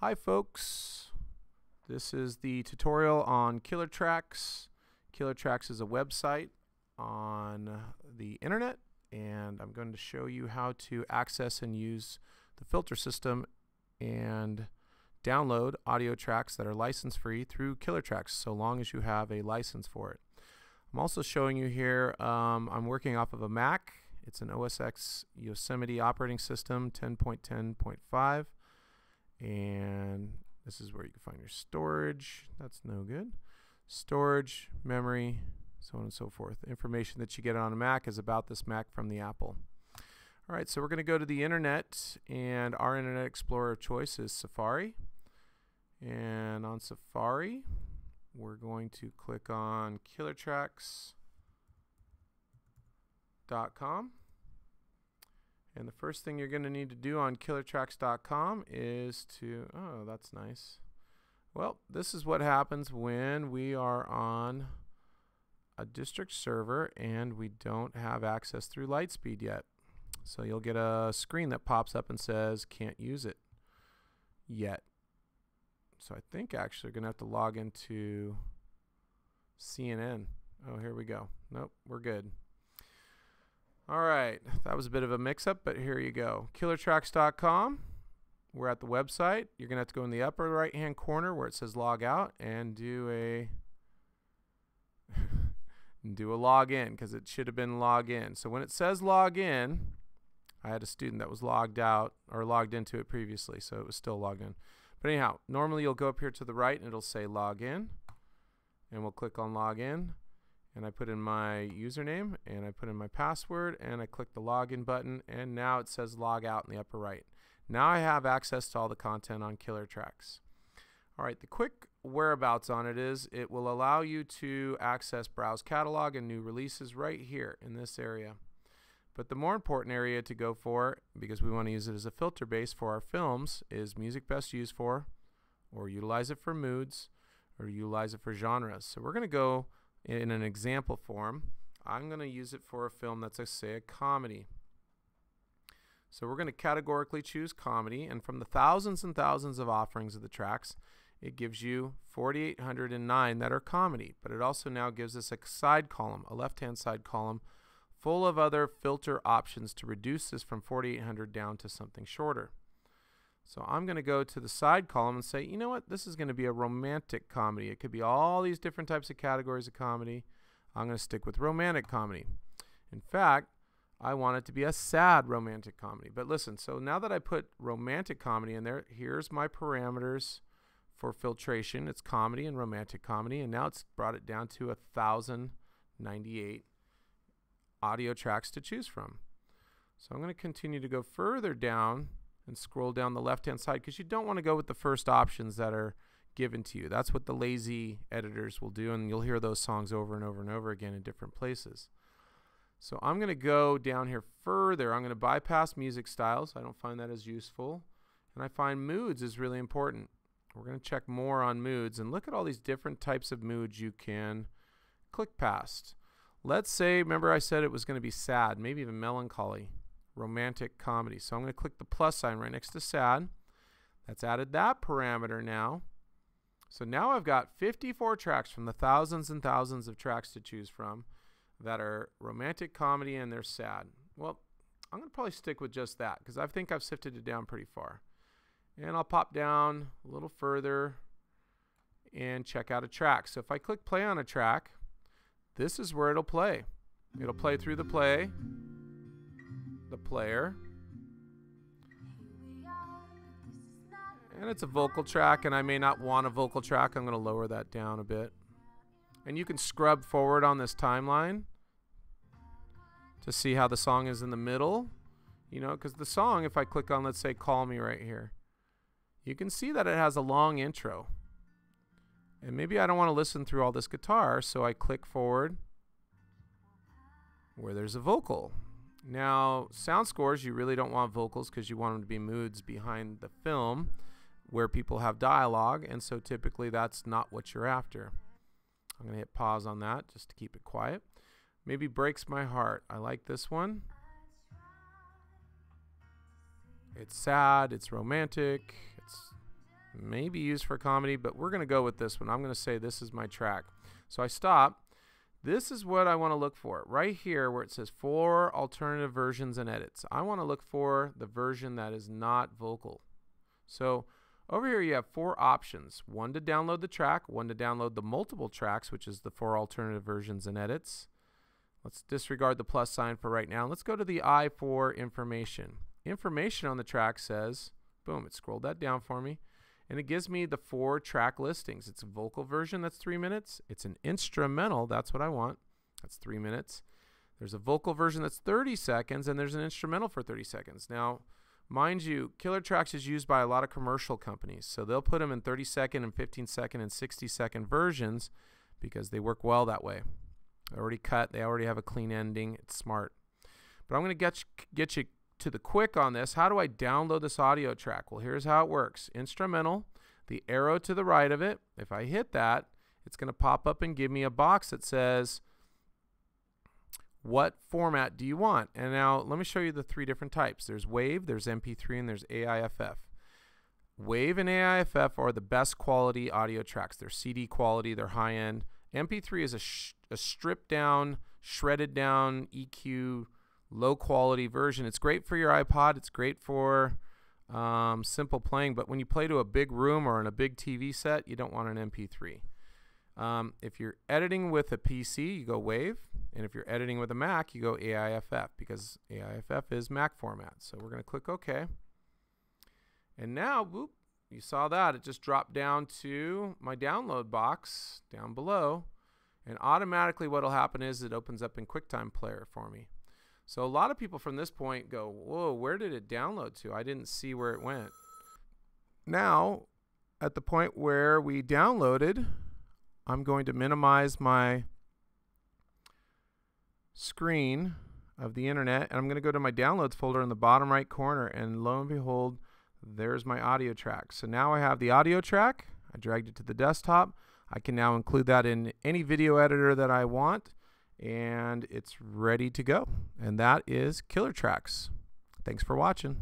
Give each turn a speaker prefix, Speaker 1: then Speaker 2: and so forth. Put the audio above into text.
Speaker 1: Hi folks, this is the tutorial on Killertracks. Killertracks is a website on the internet, and I'm going to show you how to access and use the filter system and download audio tracks that are license free through Killertracks, so long as you have a license for it. I'm also showing you here, I'm working off of a Mac. It's an OS X Yosemite operating system 10.10.5. And this is where you can find your storage. That's no good. Storage, memory, so on and so forth. Information that you get on a Mac is about this Mac from the Apple. All right, so we're going to go to the internet, and our Internet Explorer of choice is Safari. And on Safari, we're going to click on Killertracks.com. And the first thing you're going to need to do on Killertracks.com is to, oh, that's nice. Well, this is what happens when we are on a district server and we don't have access through Lightspeed yet. So you'll get a screen that pops up and says, can't use it yet. So I think actually we're going to have to log into CNN. Oh, here we go. Nope, we're good. All right, that was a bit of a mix-up, but here you go. Killertracks.com. We're at the website. You're going to have to go in the upper right-hand corner where it says log out and do a login, because it should have been log in. So when it says log in, I had a student that was logged out or logged into it previously, so it was still logged in. But anyhow, normally you'll go up here to the right and it'll say log in, and we'll click on log in. And I put in my username and I put in my password and I click the login button, and now it says log out in the upper right. Now I have access to all the content on Killertracks. All right, the quick whereabouts on it is it will allow you to access browse catalog and new releases right here in this area. But the more important area to go for, because we want to use it as a filter base for our films, is music best used for, or utilize it for moods, or utilize it for genres. So we're going to go in an example form. I'm going to use it for a film that's, say, a comedy. So we're going to categorically choose comedy, and from the thousands and thousands of offerings of the tracks, it gives you 4,809 that are comedy. But it also now gives us a side column, a left-hand side column, full of other filter options to reduce this from 4,800 down to something shorter. So I'm going to go to the side column and say, you know what, this is going to be a romantic comedy. It could be all these different types of categories of comedy. I'm going to stick with romantic comedy. In fact, I want it to be a sad romantic comedy. But listen, so now that I put romantic comedy in there, here's my parameters for filtration. It's comedy and romantic comedy, and now it's brought it down to 1,098 audio tracks to choose from. So I'm going to continue to go further down and scroll down the left-hand side, because you don't want to go with the first options that are given to you. That's what the lazy editors will do, and you'll hear those songs over and over and over again in different places. So I'm going to go down here further. I'm going to bypass music styles. I don't find that as useful. And I find moods is really important. We're going to check more on moods and look at all these different types of moods you can click past. Let's say, remember I said it was going to be sad, maybe even melancholy. Romantic comedy. So I'm going to click the plus sign right next to sad. That's added that parameter now. So now I've got 54 tracks from the thousands and thousands of tracks to choose from that are romantic comedy and they're sad. Well, I'm going to probably stick with just that, because I think I've sifted it down pretty far. And I'll pop down a little further and check out a track. So if I click play on a track, this is where it'll play. It'll play through the player, and it's a vocal track, and I may not want a vocal track. I'm going to lower that down a bit, and you can scrub forward on this timeline to see how the song is in the middle, you know, because the song, if I click on, let's say, Call Me right here, you can see that it has a long intro, and maybe I don't want to listen through all this guitar, so I click forward where there's a vocal. Now, sound scores, you really don't want vocals, because you want them to be moods behind the film where people have dialogue, and so typically that's not what you're after. I'm going to hit pause on that just to keep it quiet. Maybe Breaks My Heart. I like this one. It's sad, it's romantic, it's Maybe used for comedy, but we're going to go with this one. I'm going to say this is my track. So I stop. This is what I want to look for. Right here where it says 4 alternative versions and edits. I want to look for the version that is not vocal. So over here you have 4 options. 1 to download the track, 1 to download the multiple tracks, which is the 4 alternative versions and edits. Let's disregard the plus sign for right now. Let's go to the I for information. Information on the track says, boom, it scrolled that down for me. And it gives me the 4 track listings. It's a vocal version, that's 3 minutes. It's an instrumental, that's what I want. That's 3 minutes. There's a vocal version that's 30 seconds, and there's an instrumental for 30 seconds. Now, mind you, Killertracks is used by a lot of commercial companies. So they'll put them in 30-second and 15-second and 60-second versions because they work well that way. They're already cut. They already have a clean ending. It's smart. But I'm going to get you to the quick on this. How do I download this audio track? Well, here's how it works. Instrumental, the arrow to the right of it. If I hit that, it's going to pop up and give me a box that says, what format do you want? And now let me show you the 3 different types. There's WAV, there's MP3, and there's AIFF. WAV and AIFF are the best quality audio tracks. They're CD quality, they're high end. MP3 is a stripped down, shredded down, EQ, low quality version. It's great for your iPod. It's great for simple playing, but when you play to a big room or in a big TV set, you don't want an MP3. If you're editing with a PC, you go WAV, and if you're editing with a Mac, you go AIFF, because AIFF is Mac format. So we're going to click OK. And now, whoop, you saw that. It just dropped down to my download box down below, and automatically what will happen is it opens up in QuickTime Player for me. So a lot of people from this point go, whoa, where did it download to? I didn't see where it went. Now, at the point where we downloaded, I'm going to minimize my screen of the internet, and I'm going to go to my downloads folder in the bottom right corner, and lo and behold, there's my audio track. So now I have the audio track. I dragged it to the desktop. I can now include that in any video editor that I want, and it's ready to go. And that is Killertracks. Thanks for watching.